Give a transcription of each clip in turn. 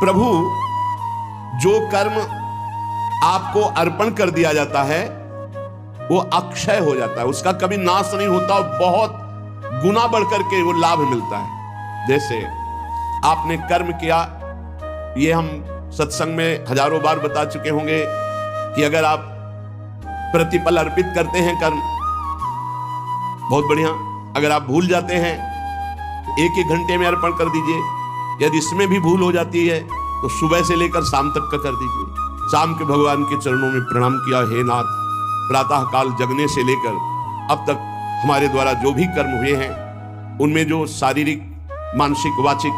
प्रभु जो कर्म आपको अर्पण कर दिया जाता है वो अक्षय हो जाता है, उसका कभी नाश नहीं होता और बहुत गुना बढ़कर के वो लाभ मिलता है। जैसे आपने कर्म किया, ये हम सत्संग में हजारों बार बता चुके होंगे कि अगर आप प्रतिपल अर्पित करते हैं कर्म, बहुत बढ़िया। अगर आप भूल जाते हैं तो 1-1 घंटे में अर्पण कर दीजिए। यदि इसमें भी भूल हो जाती है तो सुबह से लेकर शाम तक का कर दीजिए। शाम के भगवान के चरणों में प्रणाम किया, हे नाथ, प्रातः काल जगने से लेकर अब तक हमारे द्वारा जो भी कर्म हुए हैं उनमें जो शारीरिक, मानसिक, वाचिक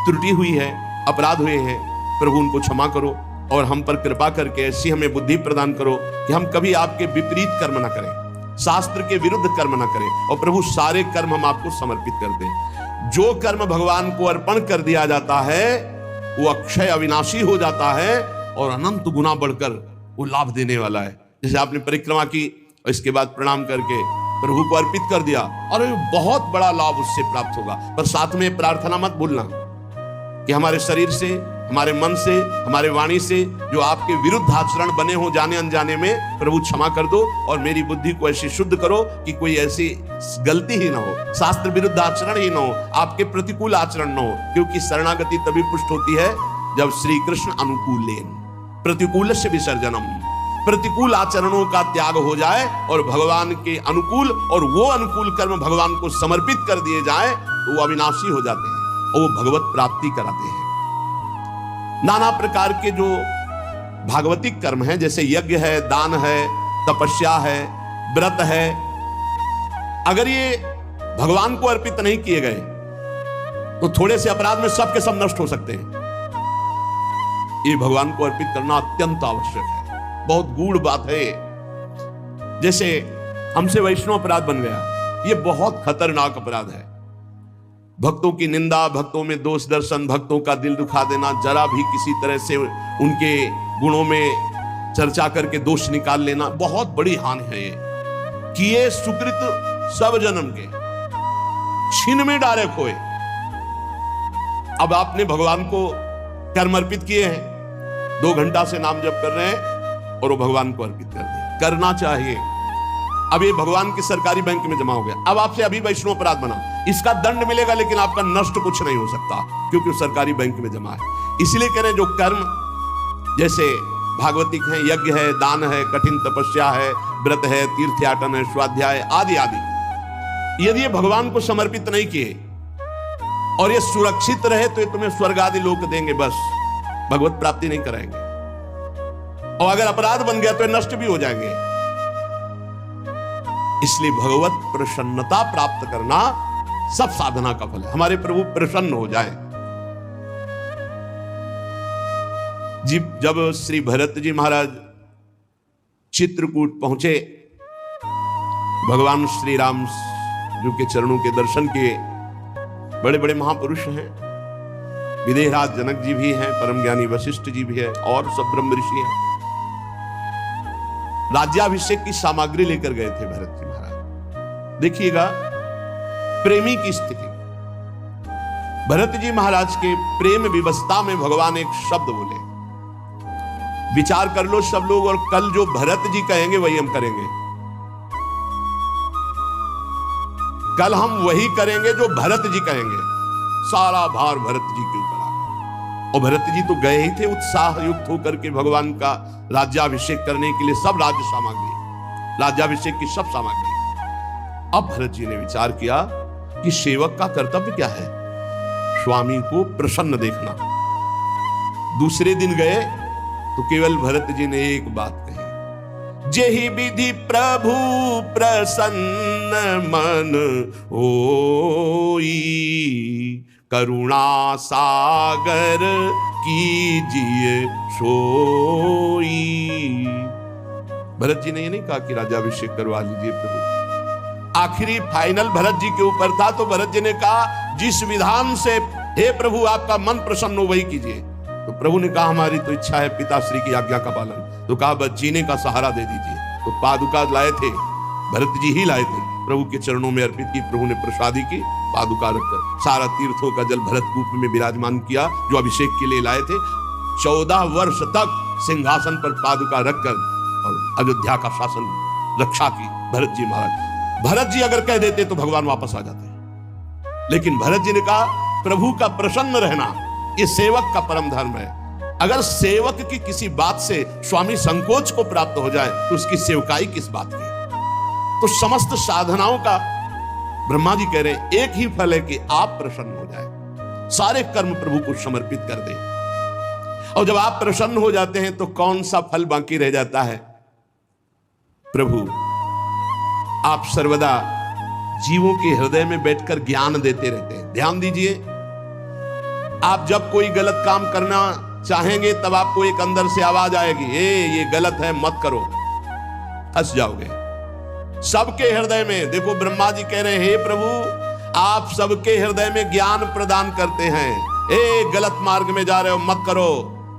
त्रुटि हुई है, अपराध हुए हैं, प्रभु उनको क्षमा करो और हम पर कृपा करके ऐसी हमें बुद्धि प्रदान करो कि हम कभी आपके विपरीत कर्म ना करें, शास्त्र के विरुद्ध कर्म ना करें। और प्रभु सारे कर्म हम आपको समर्पित कर दें। जो कर्म भगवान को अर्पण कर दिया जाता है वो अक्षय अविनाशी हो जाता है और अनंत गुना बढ़कर वो लाभ देने वाला है। जैसे आपने परिक्रमा की और इसके बाद प्रणाम करके प्रभु को अर्पित कर दिया और बहुत बड़ा लाभ उससे प्राप्त होगा। पर साथ में प्रार्थना मत भूलना कि हमारे शरीर से, हमारे मन से, हमारे वाणी से जो आपके विरुद्ध आचरण बने हो जाने अनजाने में, प्रभु क्षमा कर दो और मेरी बुद्धि को ऐसी शुद्ध करो कि कोई ऐसी गलती ही ना हो, शास्त्र विरुद्ध आचरण ही ना हो, आपके प्रतिकूल आचरण ना हो। क्योंकि शरणागति तभी पुष्ट होती है जब श्री कृष्ण अनुकूलेन प्रतिकूल से विसर्जनम, प्रतिकूल आचरणों का त्याग हो जाए और भगवान के अनुकूल, और वो अनुकूल कर्म भगवान को समर्पित कर दिए जाए तो वो अविनाशी हो जाते हैं और वो भगवत प्राप्ति कराते हैं। नाना प्रकार के जो भागवतिक कर्म हैं, जैसे यज्ञ है, दान है, तपस्या है, व्रत है, अगर ये भगवान को अर्पित नहीं किए गए तो थोड़े से अपराध में सब के सब नष्ट हो सकते हैं। ये भगवान को अर्पित करना अत्यंत आवश्यक है, बहुत गूढ़ बात है। जैसे हमसे वैष्णव अपराध बन गया, ये बहुत खतरनाक अपराध है। भक्तों की निंदा, भक्तों में दोष दर्शन, भक्तों का दिल दुखा देना, जरा भी किसी तरह से उनके गुणों में चर्चा करके दोष निकाल लेना, बहुत बड़ी हानि है ये। किए सुकृत सब जन्म के छीन में डारे खोए। अब आपने भगवान को कर्म अर्पित किए हैं, 2 घंटा से नाम जप कर रहे हैं और वो भगवान को अर्पित कर दिया, करना चाहिए। अब ये भगवान की सरकारी बैंक में जमा हो गया, अब आपसे अभी वैष्णव अपराध बना, इसका दंड मिलेगा लेकिन आपका नष्ट कुछ नहीं हो सकता क्योंकि वो सरकारी बैंक में जमा है। इसलिए कह रहे हैं जो कर्म जैसे भागवतिक है, यज्ञ है, दान है, कठिन तपस्या है, व्रत है, तीर्थयाटन है, स्वाध्याय आदि आदि, यदि ये भगवान को समर्पित नहीं किए और ये सुरक्षित रहे तो ये तुम्हें स्वर्ग आदि लोक देंगे, बस भगवत प्राप्ति नहीं कराएंगे। और अगर अपराध बन गया तो ये नष्ट भी हो जाएंगे। इसलिए भगवत प्रसन्नता प्राप्त करना सब साधना का फल है। हमारे प्रभु प्रसन्न हो जाए। जब श्री भरत जी महाराज चित्रकूट पहुंचे, भगवान श्री राम जी के चरणों के दर्शन किए। बड़े बड़े महापुरुष हैं, विदेहराज जनक जी भी हैं, परम ज्ञानी वशिष्ठ जी भी है और सब ब्रह्म ऋषि हैं। राज्याभिषेक की सामग्री लेकर गए थे भरत जी महाराज। देखिएगा प्रेमी की स्थिति। भरत जी महाराज के प्रेम विवस्था में भगवान एक शब्द बोले, विचार कर लो सब लोग, और कल जो भरत जी कहेंगे वही हम करेंगे। कल हम वही करेंगे जो भरत जी कहेंगे। सारा भार भरत जी के ऊपर आ गया और भरत जी तो गए ही थे उत्साह युक्त होकर के भगवान का राज्याभिषेक करने के लिए, सब राज्य सामग्री, राज्याभिषेक की सब सामग्री। अब भरत जी ने विचार किया कि सेवक का कर्तव्य क्या है, स्वामी को प्रसन्न देखना। दूसरे दिन गए तो केवल भरत जी ने एक बात कही, जेहि विधि प्रभु प्रसन्न मन होई, करुणा सागर कीजिए सोई। भरत जी ने ये नहीं कहा कि राज्याभिषेक करवा लीजिए प्रभु। आखिरी फाइनल भरत जी के ऊपर था, तो भरत जी ने कहा जिस विधान से हे प्रभु आपका मन प्रसन्न हो वही कीजिए। तो प्रभु ने कहा हमारी तो इच्छा है पिताश्री की आज्ञा का पालन। तो कहा बस जीने का सहारा दे दीजिए। तो पादुका लाए थे, भरत जी ही लाए थे, प्रभु के चरणों में अर्पित की। प्रभु ने प्रसादी की, पादुका रखकर सारा तीर्थों का जल भरत कूप में विराजमान किया जो अभिषेक के लिए लाए थे। 14 वर्ष तक सिंहासन पर पादुका रखकर और अयोध्या का शासन रक्षा की भरत जी महाराज। भरत जी अगर कह देते तो भगवान वापस आ जाते, लेकिन भरत जी ने कहा प्रभु का प्रसन्न रहना ये सेवक का परम धर्म है। अगर सेवक की किसी बात से स्वामी संकोच को प्राप्त हो जाए तो उसकी सेवकाई किस बात की। तो समस्त साधनाओं का ब्रह्मा जी कह रहे हैं एक ही फल है कि आप प्रसन्न हो जाए, सारे कर्म प्रभु को समर्पित कर दें। और जब आप प्रसन्न हो जाते हैं तो कौन सा फल बाकी रह जाता है। प्रभु आप सर्वदा जीवों के हृदय में बैठकर ज्ञान देते रहते हैं। ध्यान दीजिए, आप जब कोई गलत काम करना चाहेंगे तब आपको एक अंदर से आवाज आएगी, ये गलत है मत करो, फंस जाओगे। सबके हृदय में देखो, ब्रह्मा जी कह रहे हैं हे प्रभु आप सबके हृदय में ज्ञान प्रदान करते हैं, गलत मार्ग में जा रहे हो मत करो,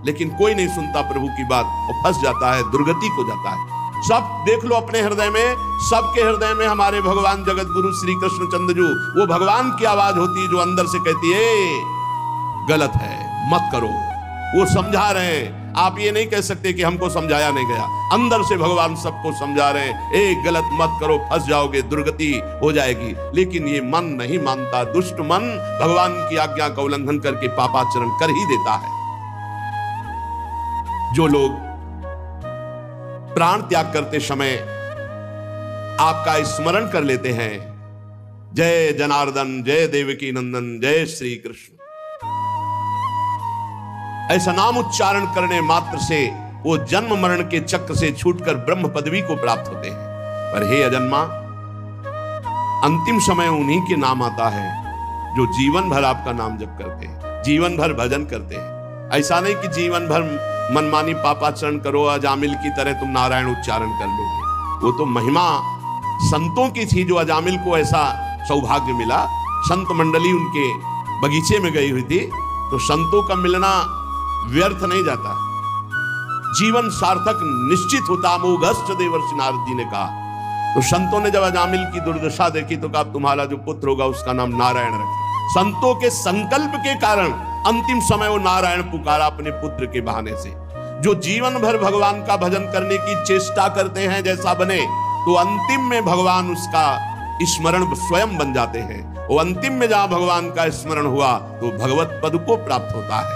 लेकिन कोई नहीं सुनता प्रभु की बात और फंस जाता है, दुर्गति को जाता है। सब देख लो अपने हृदय में, सबके हृदय में हमारे भगवान जगत गुरु श्री कृष्ण चंद्रजू, वो भगवान की आवाज होती है जो अंदर से कहती है गलत है मत करो। वो समझा रहे हैं, आप ये नहीं कह सकते कि हमको समझाया नहीं गया, अंदर से भगवान सबको समझा रहे हैं गलत मत करो, फंस जाओगे, दुर्गति हो जाएगी। लेकिन ये मन नहीं मानता, दुष्ट मन भगवान की आज्ञा का उल्लंघन करके पापाचरण कर ही देता है। जो लोग प्राण त्याग करते समय आपका स्मरण कर लेते हैं, जय जनार्दन, जय देवकी नंदन, जय श्री कृष्ण, ऐसा नाम उच्चारण करने मात्र से वो जन्म मरण के चक्र से छूटकर ब्रह्म पदवी को प्राप्त होते हैं। पर हे अजन्मा, अंतिम समय उन्हीं के नाम आता है जो जीवन भर आपका नाम जप करते हैं, जीवन भर भजन करते हैं। ऐसा नहीं कि जीवन भर मनमानी पापाचरण करो, अजामिल की तरह तुम नारायण उच्चारण कर लोगे। वो तो महिमा संतों की थी जो अजामिल को ऐसा सौभाग्य मिला। संत मंडली उनके बगीचे में गई हुई थी, तो संतों का मिलना व्यर्थ नहीं जाता, जीवन सार्थक निश्चित होता। अमोघश्च देवर्षि नारद जी ने कहा। तो संतों ने जब अजामिल की दुर्दशा देखी तो कहा तुम्हारा जो पुत्र होगा उसका नाम नारायण रखें। संतों के संकल्प के कारण अंतिम समय वो नारायण पुकारा अपने पुत्र के बहाने से। जो जीवन भर भगवान का भजन करने की चेष्टा करते हैं जैसा बने, तो अंतिम में भगवान उसका स्मरण स्वयं बन जाते हैं। वो अंतिम में जहां भगवान का स्मरण हुआ तो भगवत पद को प्राप्त होता है।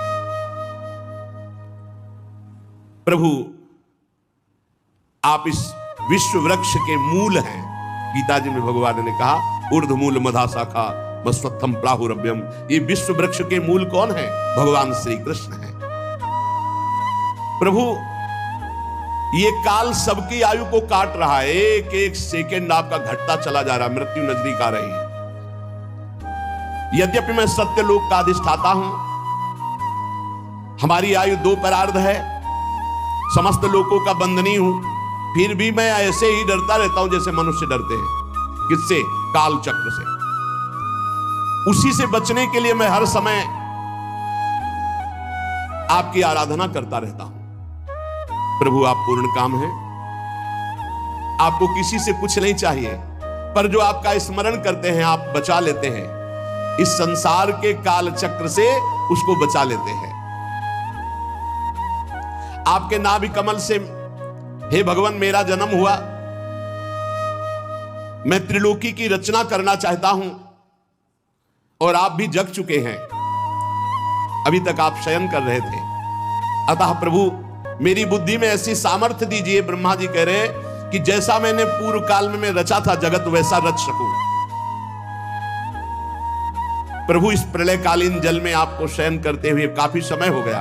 प्रभु आप इस विश्व वृक्ष के मूल हैं। गीता जी में भगवान ने कहा ऊर्ध्वमूल मधा शाखा मस्वत्थम प्राहुरभ्यम। ये विश्व वृक्ष के मूल कौन है? भगवान श्री कृष्ण है। प्रभु ये काल सबकी आयु को काट रहा है, एक एक सेकेंड आपका घटता चला जा रहा है, मृत्यु नजदीक आ रही है। यद्यपि मैं सत्यलोक का अधिष्ठाता हूं, हमारी आयु 2 परार्ध है, समस्त लोकों का बंधनी हूं, फिर भी मैं ऐसे ही डरता रहता हूं जैसे मनुष्य डरते हैं। किससे? काल चक्र से। उसी से बचने के लिए मैं हर समय आपकी आराधना करता रहता हूं। प्रभु आप पूर्ण काम हैं, आपको किसी से कुछ नहीं चाहिए, पर जो आपका स्मरण करते हैं आप बचा लेते हैं, इस संसार के काल चक्र से उसको बचा लेते हैं। आपके नाभि कमल से हे भगवान मेरा जन्म हुआ, मैं त्रिलोकी की रचना करना चाहता हूं, और आप भी जग चुके हैं, अभी तक आप शयन कर रहे थे। अतः प्रभु मेरी बुद्धि में ऐसी सामर्थ्य दीजिए, ब्रह्मा जी कह रहे कि जैसा मैंने पूर्व काल में मैं रचा था जगत वैसा रच सकूं। प्रभु इस प्रलयकालीन जल में आपको शयन करते हुए काफी समय हो गया,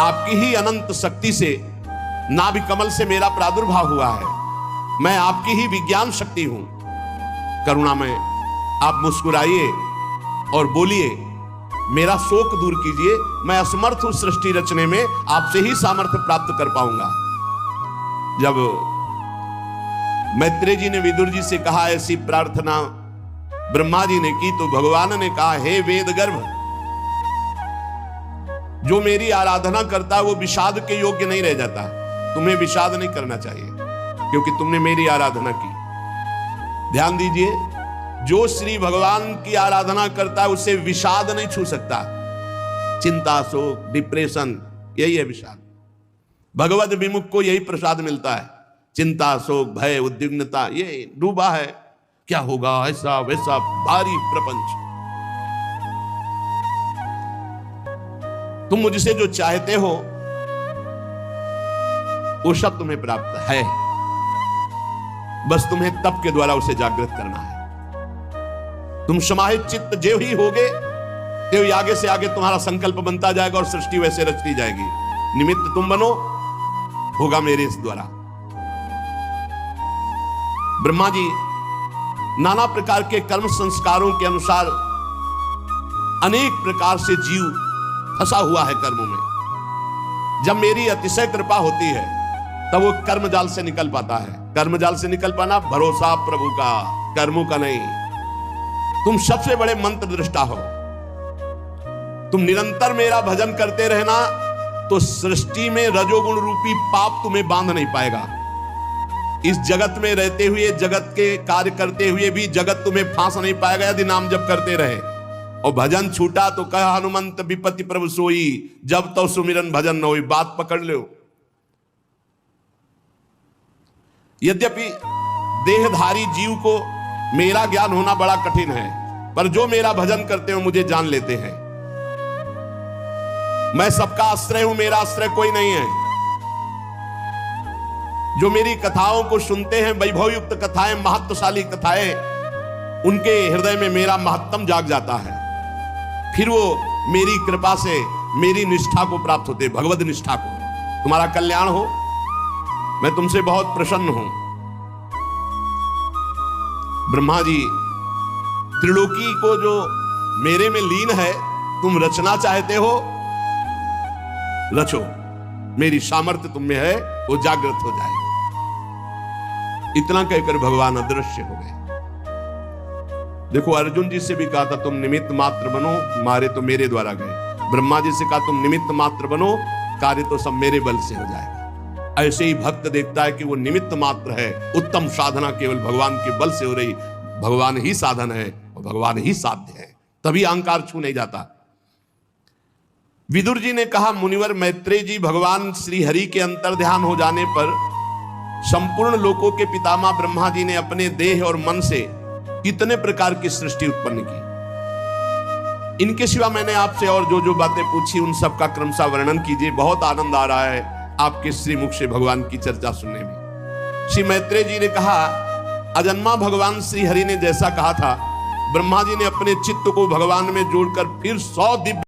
आपकी ही अनंत शक्ति से नाभि कमल से मेरा प्रादुर्भाव हुआ है, मैं आपकी ही विज्ञान शक्ति हूं। करुणा में आप मुस्कुराइए और बोलिए मेरा शोक दूर कीजिए, मैं असमर्थ हूं सृष्टि रचने में, आपसे ही सामर्थ्य प्राप्त कर पाऊंगा। जब मैत्रेय जी ने विदुर जी से कहा ऐसी प्रार्थना ब्रह्मा जी ने की, तो भगवान ने कहा हे वेद गर्भ, जो मेरी आराधना करता है वो विषाद के योग्य नहीं रह जाता, तुम्हें विषाद नहीं करना चाहिए क्योंकि तुमने मेरी आराधना की। ध्यान दीजिए, जो श्री भगवान की आराधना करता है उसे विषाद नहीं छू सकता। चिंता, शोक, डिप्रेशन, यही है विषाद। भगवत विमुख को यही प्रसाद मिलता है। चिंता, शोक, भय, उद्विग्नता, ये डूबा है, क्या होगा, ऐसा वैसा भारी प्रपंच। तुम मुझसे जो चाहते हो वो सब तुम्हें प्राप्त है, बस तुम्हें तप के द्वारा उसे जागृत करना है। तुम समाहित चित्त जो ही होगे तो आगे से आगे तुम्हारा संकल्प बनता जाएगा और सृष्टि वैसे रचती जाएगी। निमित्त तुम बनो, होगा मेरे इस द्वारा। ब्रह्मा जी नाना प्रकार के कर्म संस्कारों के अनुसार अनेक प्रकार से जीव फंसा हुआ है कर्मों में। जब मेरी अतिशय कृपा होती है तब वो कर्म जाल से निकल पाता है। कर्म जाल से निकल पाना भरोसा प्रभु का, कर्मों का नहीं। तुम सबसे बड़े मंत्र दृष्टा हो। तुम निरंतर मेरा भजन करते रहना तो सृष्टि में रजोगुण रूपी पाप तुम्हें बांध नहीं पाएगा। इस जगत में रहते हुए, जगत के कार्य करते हुए भी जगत तुम्हें फांस नहीं पाएगा यदि नाम जप करते रहे। और भजन छूटा तो कह हनुमंत विपत्ति प्रभु सोई, जब तो सुमिरन भजन न होई। बात पकड़ लो। यद्यपि देहधारी जीव को मेरा ज्ञान होना बड़ा कठिन है, पर जो मेरा भजन करते हो मुझे जान लेते हैं। मैं सबका आश्रय हूं, मेरा आश्रय कोई नहीं है। जो मेरी कथाओं को सुनते हैं, वैभवयुक्त कथाएं, महत्वशाली कथाएं, उनके हृदय में मेरा महत्तम जाग जाता है। फिर वो मेरी कृपा से मेरी निष्ठा को प्राप्त होते, भगवत निष्ठा को। तुम्हारा कल्याण हो, मैं तुमसे बहुत प्रसन्न हूं। ब्रह्मा जी, त्रिलोकी को जो मेरे में लीन है, तुम रचना चाहते हो, रचो। मेरी सामर्थ्य तुम में है, वो जागृत हो जाएगी। इतना कहकर भगवान अदृश्य हो गए। देखो, अर्जुन जी से भी कहा था तुम निमित्त मात्र बनो, मारे तो मेरे द्वारा गए। ब्रह्मा जी से कहा तुम निमित्त मात्र बनो, कार्य तो सब मेरे बल से हो जाएगा। ऐसे ही भक्त देखता है कि वो निमित्त मात्र है, उत्तम साधना केवल भगवान के बल से हो रही, भगवान ही साधन है और भगवान ही साध्य है, तभी अहंकार छू नहीं जाता। विदुर जी ने कहा, मुनिवर मैत्रेय जी, भगवान श्री हरि के अंतर ध्यान हो जाने पर संपूर्ण लोकों के पितामह ब्रह्मा जी ने अपने देह और मन से कितने प्रकार की सृष्टि उत्पन्न की। इनके सिवा मैंने आपसे और जो जो बातें पूछी उन सब का क्रमशः वर्णन कीजिए। बहुत आनंद आ रहा है आपके श्रीमुख से भगवान की चर्चा सुनने में। श्री मैत्रेय जी ने कहा, अजन्मा भगवान श्री हरि ने जैसा कहा था, ब्रह्मा जी ने अपने चित्त को भगवान में जोड़कर फिर 100 दिव्य